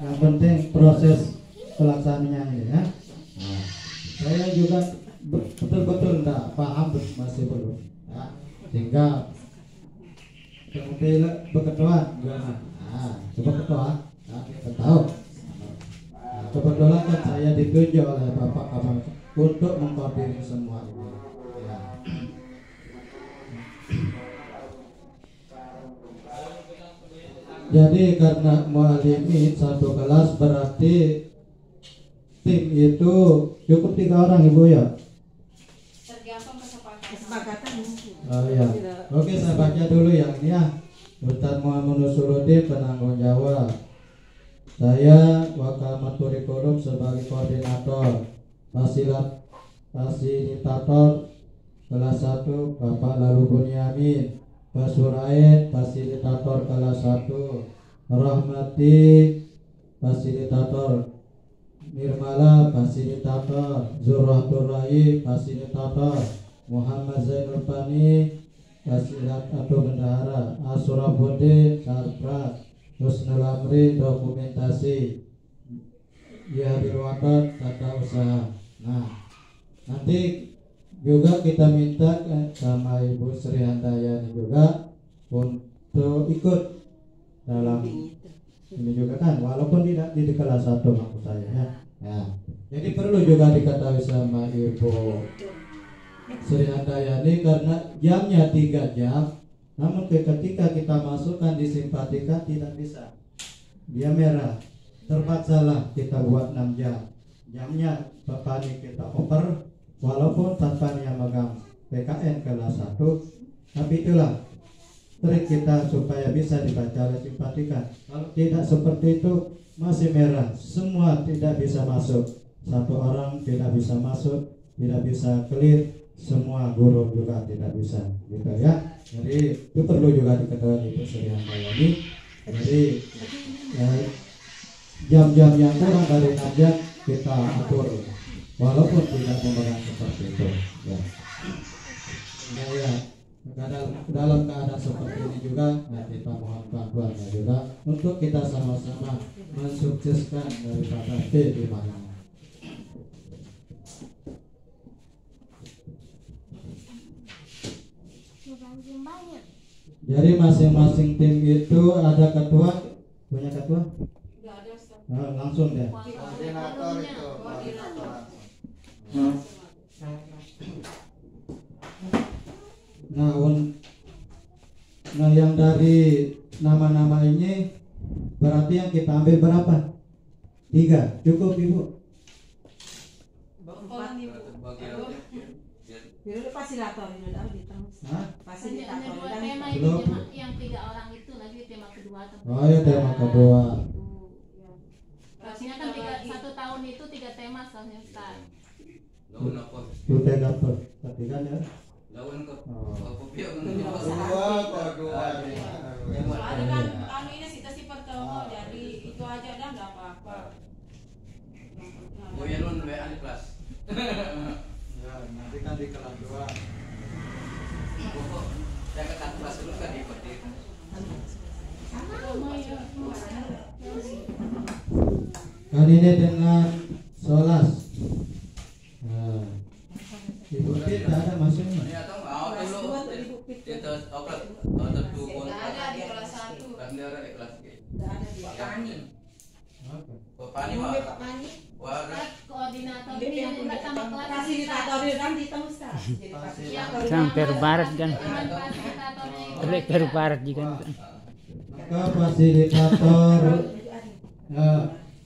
Yang penting proses pelaksanaannya ini ya. Nah, saya juga betul-betul tidak paham, masih belum ya. Sehingga kemudian berketuaan gimana? Nah, coba ketua, nah, kita tahu. Nah, kebetulan kan saya ditunjuk oleh Bapak Kamal untuk mengkoordinir semua ini. Ya. Jadi karena mualimi satu kelas berarti tim itu cukup 3 orang Ibu ya. Tergantung kesepakatan mungkin. Oh iya. Oke, saya baca dulu yang ini ya. Ustaz Muhammad Nusuluddin penanggung jawab. Saya Wakil Kurikulum sebagai koordinator. Fasilitator kelas 1 Bapak Lalu Bunyamin. Basuraid fasilitator kelas 1. Rahmati fasilitator. Nirmala fasilitator. Zurratul Rai fasilitator. Muhammad Zainul Fani fasilitator bendahara. Asurafuddin sarpras. Husnul Amri dokumentasi. Ya Birwakat tata usaha. Nah, nanti juga kita minta sama Ibu Sri Handayani juga untuk ikut dalam ini juga kan, walaupun tidak di kelas 1 maksud saya ya. Ya. Jadi perlu juga diketahui sama Ibu Sri Handayani karena jamnya 3 jam. Namun ketika kita masukkan di simpatika tidak bisa, dia merah. Terpaksalah kita buat 6 jam. Jamnya Bapak ini kita oper, walaupun tanpa yang megang PKN kelas 1. Tapi itulah trik kita supaya bisa dibaca oleh simpatika. Kalau tidak seperti itu masih merah, semua tidak bisa masuk. Satu orang tidak bisa masuk, tidak bisa clear, semua guru juga tidak bisa, gitu ya. Jadi itu perlu juga diketahui Ibu Sri Handayani. Jadi jam-jam yang kurang dari 6 jam kita atur, walaupun tidak memegang seperti itu. Ya. Nah, ya. Dalam keadaan seperti ini juga, nah kita mohon bantuannya juga untuk kita sama-sama mensukseskan daripada P5. Jadi masing-masing tim itu ada ketua, punya ketua? Enggak ada, Ustaz. Nah, langsung deh. Koordinator itu. Nah, yang dari nama-nama ini berarti yang kita ambil berapa? 3, cukup Ibu? Itu fasilitator ini udah di tengah. Hah? Fasilitator Hanya 2 dan tema ini belum. yang 3 orang itu lagi tema kedua atau Oh ya, tema kedua. Rasanya kan 1 tahun itu 3 tema soalnya Ustaz. Lawan apa? Sudah dapat ketiga ya? Lawan ke Oh. kopi yang Kedua. Soalnya kan anu ini si pertama jadi itu aja dah enggak apa-apa. Oh ya non WA di kelas. Ya, nanti kan di kelas 2. Pokok saya ke kelas dulu kan ikut di. Kali ini dengan Solas. Nah, Ibu tidak ada masuknya. Ini atau mau dulu. Kita oklat atau tuh Enggak ada di kelas 1. kan dia ada di kelas G. Enggak ada di Pani. Oke. Pani mah. Wah, Koordinator Ini ini yang yang sama kelas fasilitator itu kan di tengah Ustaz. Jadi fasilitator. Sampai barat kan. fasilitatornya itu. Reker barat juga. Maka fasilitator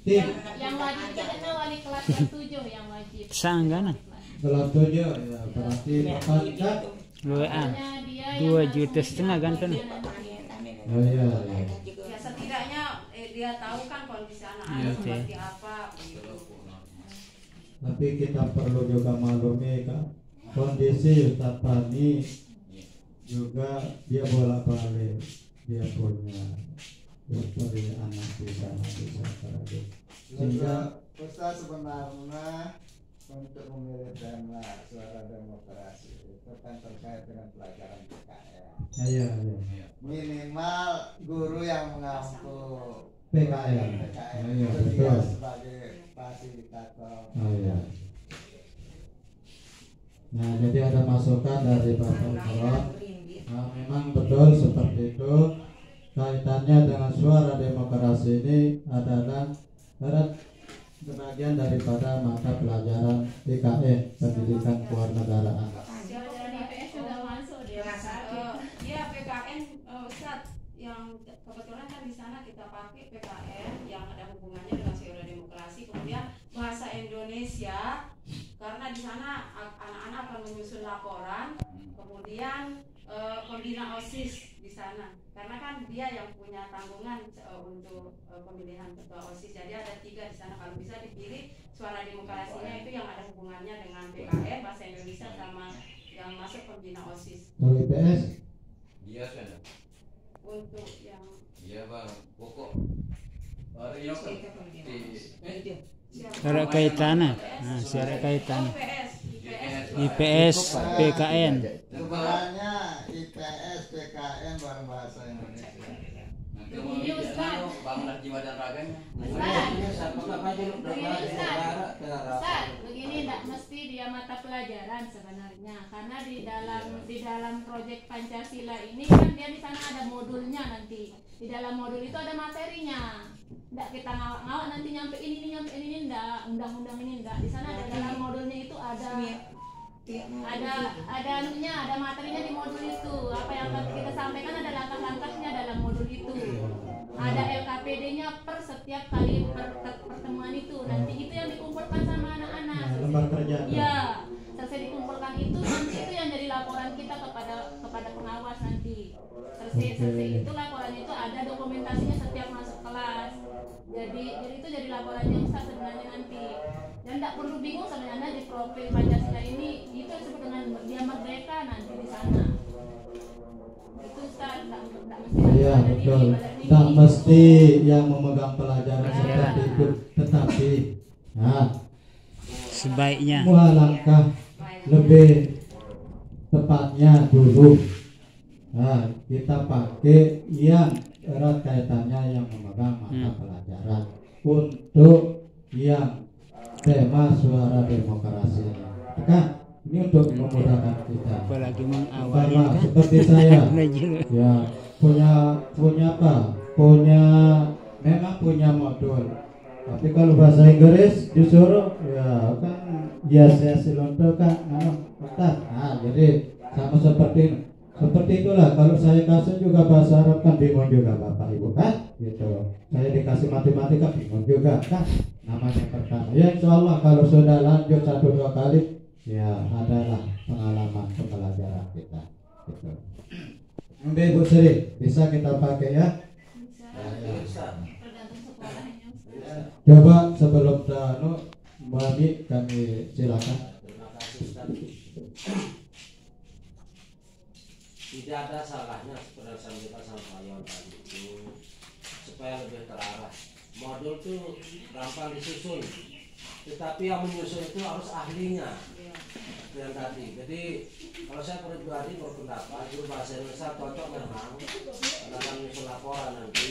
tim Yang wajib kita wali kelas yang 7 yang wajib. Sanggana. kelas 7 ya berarti Bapak kan. WA. Dia 2,5 juta kan tuh. Oh iya. Ya setidaknya dia tahu kan kondisi Iya, anak-anak oke. seperti apa begitu. Tapi kita perlu juga maklumi kan kondisi Ustaz Pani juga dia bolak-balik, dia punya seperti anak di sana sehingga Ustaz sebenarnya untuk memilih tema suara demokrasi itu kan terkait dengan pelajaran PKN. iya. Minimal guru yang mengampu PKN. PKN Oh, iya, itu dia betul. sebagai fasilitator. Oh iya. Nah, jadi ada masukan dari Bapak Iqron. Nah, memang betul seperti itu. Kaitannya dengan suara demokrasi ini adalah erat bagian daripada mata pelajaran PKN, pendidikan kewarganegaraan. Pelajaran IPS sudah masuk dia. Iya PKN Ustadz, yang kebetulan kan di sana kita pakai PKN yang ada hubungannya dengan seolah demokrasi, kemudian bahasa Indonesia karena di sana anak-anak akan menyusun laporan, kemudian pembina OSIS di sana karena kan dia yang punya tanggungan untuk pemilihan ketua OSIS, jadi ada 3 di sana. Kalau bisa dipilih suara demokrasinya itu yang ada hubungannya dengan PKN bahasa Indonesia sama yang masuk pembina OSIS. Kalau IPS, Iya sudah. Untuk yang Iya bang. Pokok. Hari ini Secara kaitannya, nah, secara kaitannya. IPS, Nah, PKN. Sebenarnya IPS, PKN bareng bahasa Indonesia. Nanti mau bangunan jiwa dan raganya. Ustaz, begini tidak mesti dia mata pelajaran sebenarnya, karena di dalam proyek Pancasila ini kan dia di sana ada modulnya nanti. Di dalam modul itu ada materinya. Tidak kita ngawak-ngawak nanti nyampe ini enggak, undang-undang ini enggak. Di sana ada dalam modulnya itu ada anunya, ada materinya di modul itu. Apa yang kita sampaikan ada langkah-langkahnya dalam modul itu. Ada LKPD-nya per setiap kali pertemuan itu. Nanti itu yang dikumpulkan sama anak-anak. nah, lembar kerja. Iya, selesai dikumpulkan itu nanti itu yang jadi laporan kita kepada pengawas nanti. Selesai itu laporan itu ada dokumentasinya setiap masuk kelas. Jadi itu jadi laporannya Ustaz sebenarnya nanti. Dan tidak perlu bingung sebenarnya di profil Pancasila ini itu disebut dengan dia merdeka nanti di sana. Itu Ustaz tidak mesti. Iya betul. Tak mesti yang memegang pelajaran seperti itu, tetapi nah, Sebaiknya. alangkah lebih tepatnya dulu. Nah, kita pakai yang erat kaitannya yang memegang mata pelajaran untuk yang tema suara demokrasi. Kan ini untuk memudahkan kita. Apalagi mengawali Karena kan. seperti saya, Belajar. ya punya apa? Memang punya modul. Tapi kalau bahasa Inggris disuruh ya kan biasa silonto kan, nah jadi sama seperti ini. Seperti itulah kalau saya kasih juga bahasa Arab kan bingung juga Bapak Ibu kan gitu. Saya dikasih matematika bingung juga kan. Namanya pertama. Ya insya Allah kalau sudah lanjut 1-2 kali ya adalah pengalaman pembelajaran kita gitu. Ibu Sri bisa kita pakai ya. Tergantung sekolahnya Ustaz. Coba sebelum kami silakan. Terima kasih Ustaz. Tidak ada salahnya seperti yang disampaikan sama Pak Yon tadi itu supaya lebih terarah. Modul itu gampang disusun, tetapi yang menyusun itu harus ahlinya. Itu yang tadi. Jadi kalau saya pribadi berpendapat juru bahasa Indonesia cocok memang dalam menyusun laporan nanti.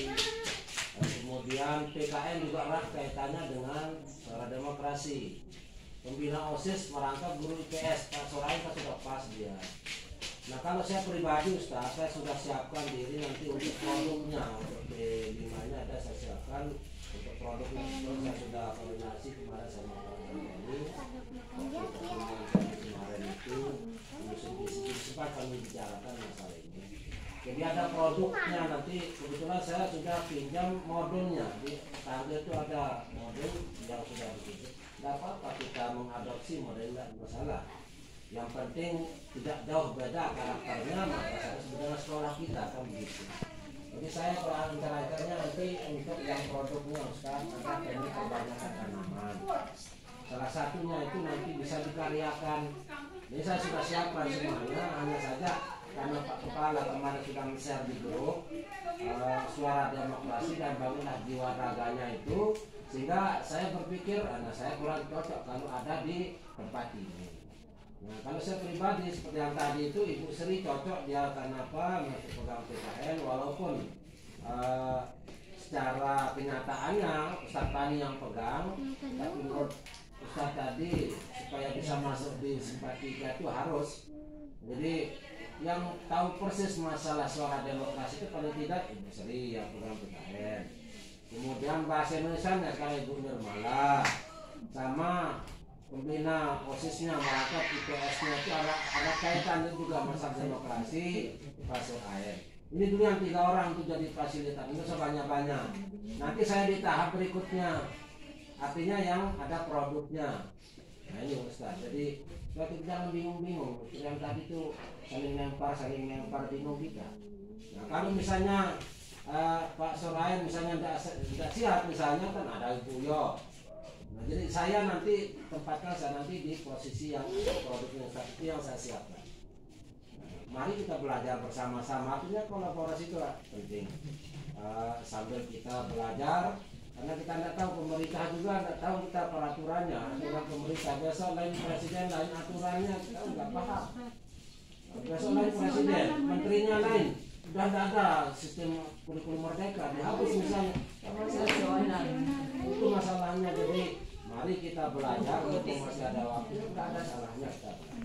Dan kemudian PKN juga erat kaitannya dengan suara demokrasi. Pembina OSIS merangkap guru IPS, Pak Sorai kan sudah pas dia. Nah kalau saya pribadi Ustaz, saya sudah siapkan diri nanti untuk produknya, untuk B5-nya ada saya siapkan untuk produknya. Terus saya sudah koordinasi kemarin sama teman-teman ini. Kemarin itu sempat kami bicarakan masalah ini. Jadi ada produknya nanti, kebetulan saya sudah pinjam modulnya. Di tangga itu ada modul yang sudah begitu. Tidak apa-apa kita mengadopsi model, tidak masalah. Yang penting tidak jauh beda karakternya, maka saya sebenarnya sekolah kita kan begitu. Jadi saya perantaranya nanti untuk yang produknya Ustaz ada teknik kebanyakan tanaman. Salah satunya itu nanti bisa dikaryakan. Ini saya sudah siapkan semuanya, hanya saja karena Pak Kepala kemarin sudah share di grup suara demokrasi dan bangunlah jiwa raganya itu, sehingga saya berpikir anak saya kurang cocok kalau ada di tempat ini. Nah, kalau saya pribadi seperti yang tadi itu Ibu Sri cocok dia karena apa masuk pegang PKN walaupun secara kenyataannya Ustadz Tani yang pegang, tapi menurut Ustadz tadi supaya bisa masuk di simpatika itu harus. Jadi yang tahu persis masalah suara demokrasi itu paling tidak Ibu Sri yang pegang PKN. Kemudian bahasa Indonesia kayak Ibu Nirmala, sama pembina OSIS-nya, merakat IPS-nya itu ada kaitannya juga masalah demokrasi, Pak Surayan. Ini dulu yang 3 orang itu jadi fasilitas, itu sebanyak-banyak. Nanti saya di tahap berikutnya, artinya yang ada produknya. Nah ini Ustaz, jadi kita jangan bingung-bingung. Yang tadi itu saling lempar bingung kita. Nah kalau misalnya Pak Surayan misalnya tidak siap, misalnya kan ada Ibu Yo. Nah jadi saya nanti tempatkan saya nanti di posisi yang produknya itu yang saya siapkan. Mari kita belajar bersama-sama, artinya kolaborasi itu penting. Sambil kita belajar, karena kita tidak tahu, pemerintah juga tidak tahu kita peraturannya. Dengan pemerintah besok lain presiden, lain aturannya, kita nggak paham. Besok lain presiden, menterinya lain, sudah tidak ada sistem kurikulum merdeka, dihapus misalnya. Itu masalahnya. Jadi mari kita belajar, untuk masih ada waktu, tidak ada salahnya kita belajar.